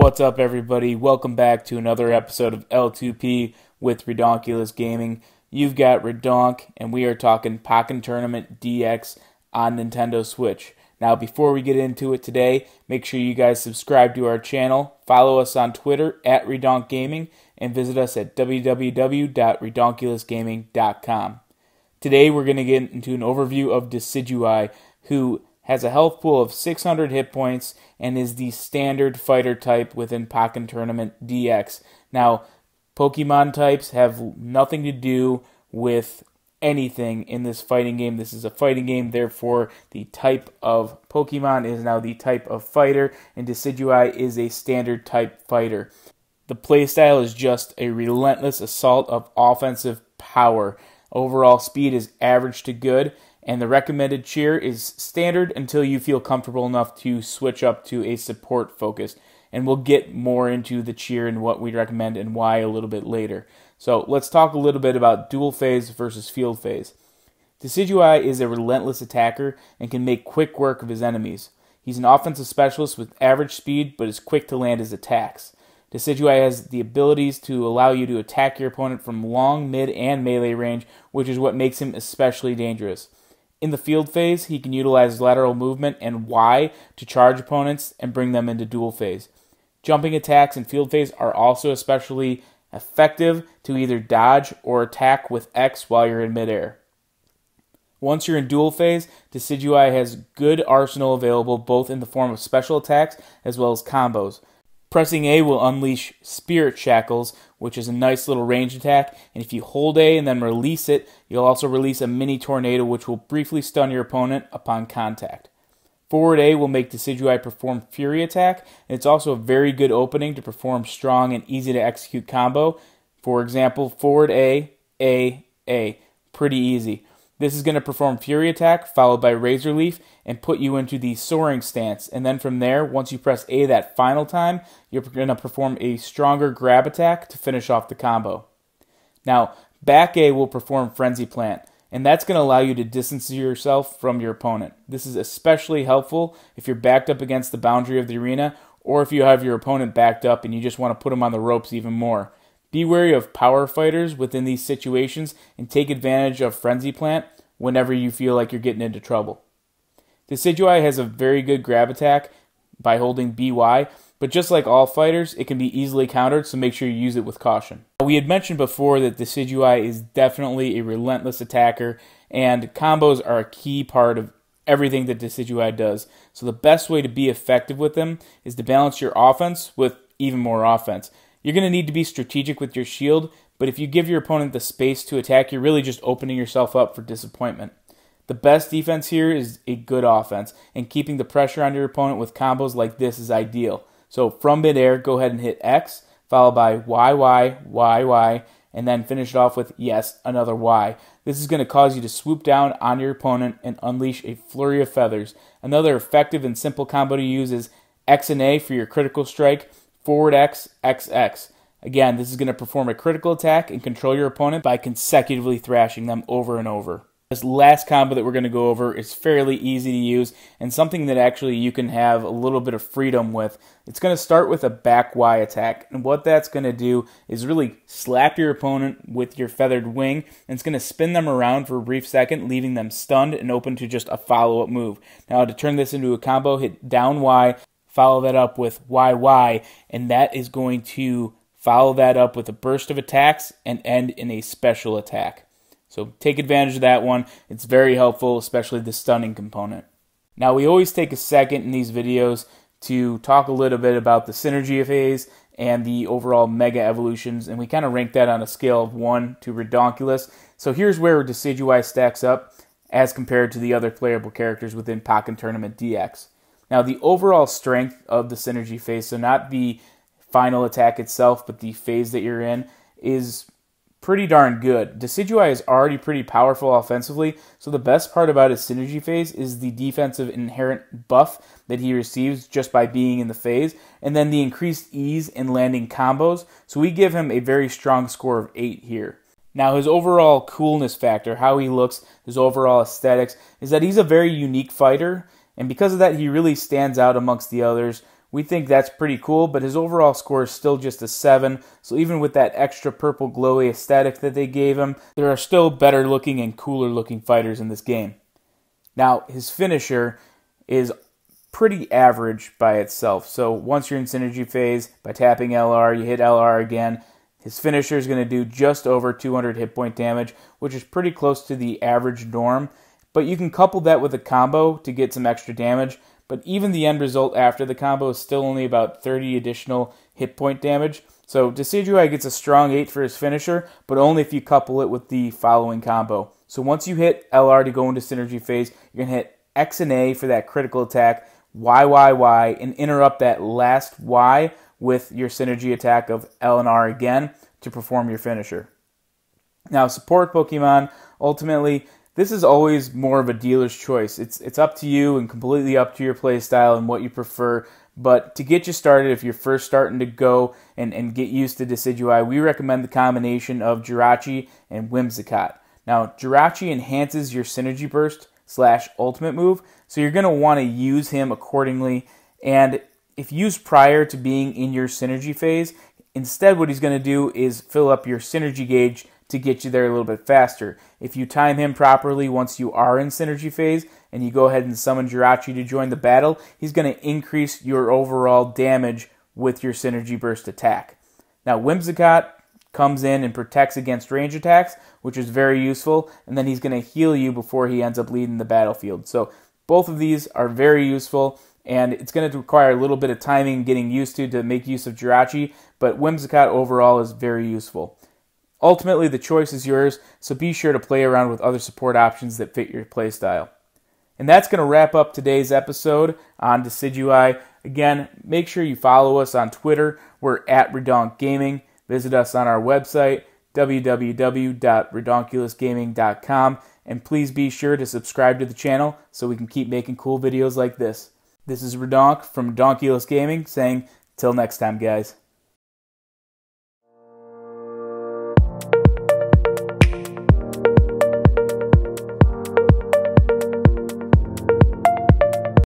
What's up, everybody? Welcome back to another episode of L2P with Redonkulous Gaming. You've got Redonk, and we are talking Pokken Tournament DX on Nintendo Switch. Now, before we get into it today, make sure you guys subscribe to our channel, follow us on Twitter at Redonk Gaming, and visit us at www.redonkulousgaming.com. Today, we're going to get into an overview of Decidueye, who has a health pool of 600 hit points and is the standard fighter type within Pokken Tournament DX. Now, Pokemon types have nothing to do with anything in this fighting game. This is a fighting game, therefore the type of Pokemon is now the type of fighter, and Decidueye is a standard type fighter. The playstyle is just a relentless assault of offensive power. Overall speed is average to good, and the recommended cheer is standard until you feel comfortable enough to switch up to a support focus. And we'll get more into the cheer and what we recommend and why a little bit later. So let's talk a little bit about dual phase versus field phase. Decidueye is a relentless attacker and can make quick work of his enemies. He's an offensive specialist with average speed, but is quick to land his attacks. Decidueye has the abilities to allow you to attack your opponent from long, mid, and melee range, which is what makes him especially dangerous. In the field phase, he can utilize lateral movement and Y to charge opponents and bring them into dual phase. Jumping attacks in field phase are also especially effective to either dodge or attack with X while you're in midair. Once you're in dual phase, Decidueye has good arsenal available both in the form of special attacks as well as combos. Pressing A will unleash Spirit Shackles, which is a nice little range attack, and if you hold A and then release it, you'll also release a mini tornado which will briefly stun your opponent upon contact. Forward A will make Decidueye perform Fury Attack, and it's also a very good opening to perform strong and easy to execute combo. For example, forward A, A, A. Pretty easy. This is going to perform Fury Attack, followed by Razor Leaf, and put you into the Soaring stance. And then from there, once you press A that final time, you're going to perform a stronger Grab Attack to finish off the combo. Now, back A will perform Frenzy Plant, and that's going to allow you to distance yourself from your opponent. This is especially helpful if you're backed up against the boundary of the arena, or if you have your opponent backed up and you just want to put him on the ropes even more. Be wary of power fighters within these situations and take advantage of Frenzy Plant whenever you feel like you're getting into trouble. Decidueye has a very good grab attack by holding BY, but just like all fighters, it can be easily countered, so make sure you use it with caution. We had mentioned before that Decidueye is definitely a relentless attacker, and combos are a key part of everything that Decidueye does. So the best way to be effective with him is to balance your offense with even more offense. You're going to need to be strategic with your shield, but if you give your opponent the space to attack, you're really just opening yourself up for disappointment. The best defense here is a good offense, and keeping the pressure on your opponent with combos like this is ideal. So from midair, go ahead and hit X, followed by Y, Y, Y, Y, and then finish it off with, yes, another Y. This is going to cause you to swoop down on your opponent and unleash a flurry of feathers. Another effective and simple combo to use is X and A for your critical strike, forward X, X, X. Again, this is going to perform a critical attack and control your opponent by consecutively thrashing them over and over. This last combo that we're going to go over is fairly easy to use and something that actually you can have a little bit of freedom with. It's going to start with a back Y attack, and what that's going to do is really slap your opponent with your feathered wing, and it's going to spin them around for a brief second, leaving them stunned and open to just a follow-up move. Now, to turn this into a combo, hit down Y, follow that up with YY, and that is going to follow that up with a burst of attacks and end in a special attack. So take advantage of that one. It's very helpful, especially the stunning component. Now, we always take a second in these videos to talk a little bit about the synergy phase and the overall mega evolutions, and we kind of rank that on a scale of 1 to Redonkulous. So here's where Decidueye stacks up as compared to the other playable characters within Pokken Tournament DX. Now, the overall strength of the synergy phase, so not the final attack itself, but the phase that you're in, is pretty darn good. Decidueye is already pretty powerful offensively, so the best part about his synergy phase is the defensive inherent buff that he receives just by being in the phase, and then the increased ease in landing combos, so we give him a very strong score of 8 here. Now, his overall coolness factor, how he looks, his overall aesthetics, is that he's a very unique fighter, and because of that, he really stands out amongst the others We think that's pretty cool, but his overall score is still just a 7, so even with that extra purple glowy aesthetic that they gave him, there are still better looking and cooler looking fighters in this game. Now, his finisher is pretty average by itself, so once you're in synergy phase, by tapping LR, you hit LR again, his finisher is going to do just over 200 hit point damage, which is pretty close to the average norm, but you can couple that with a combo to get some extra damage. But even the end result after the combo is still only about 30 additional hit point damage. So Decidueye gets a strong 8 for his finisher, but only if you couple it with the following combo. So once you hit LR to go into synergy phase, you're going to hit X and A for that critical attack, Y, and interrupt that last Y with your synergy attack of L and R again to perform your finisher. Now, support Pokemon, ultimately, this is always more of a dealer's choice. It's up to you and completely up to your playstyle and what you prefer. But to get you started, if you're first starting to go and get used to Decidueye, we recommend the combination of Jirachi and Whimsicott. Now, Jirachi enhances your Synergy Burst / Ultimate move, so you're going to want to use him accordingly. And if used prior to being in your Synergy phase, instead what he's going to do is fill up your Synergy gauge to get you there a little bit faster. If you time him properly once you are in synergy phase and you go ahead and summon Jirachi to join the battle, he's going to increase your overall damage with your synergy burst attack. Now, Whimsicott comes in and protects against range attacks, which is very useful, and then he's going to heal you before he ends up leaving the battlefield. So both of these are very useful, and it's going to require a little bit of timing and getting used to make use of Jirachi, but Whimsicott overall is very useful. Ultimately, the choice is yours, so be sure to play around with other support options that fit your playstyle. And that's going to wrap up today's episode on Decidueye. Again, make sure you follow us on Twitter. We're at RedonkGaming. Visit us on our website, www.redonkulousgaming.com. And please be sure to subscribe to the channel so we can keep making cool videos like this. This is Redonk from Redonkulous Gaming saying, till next time, guys.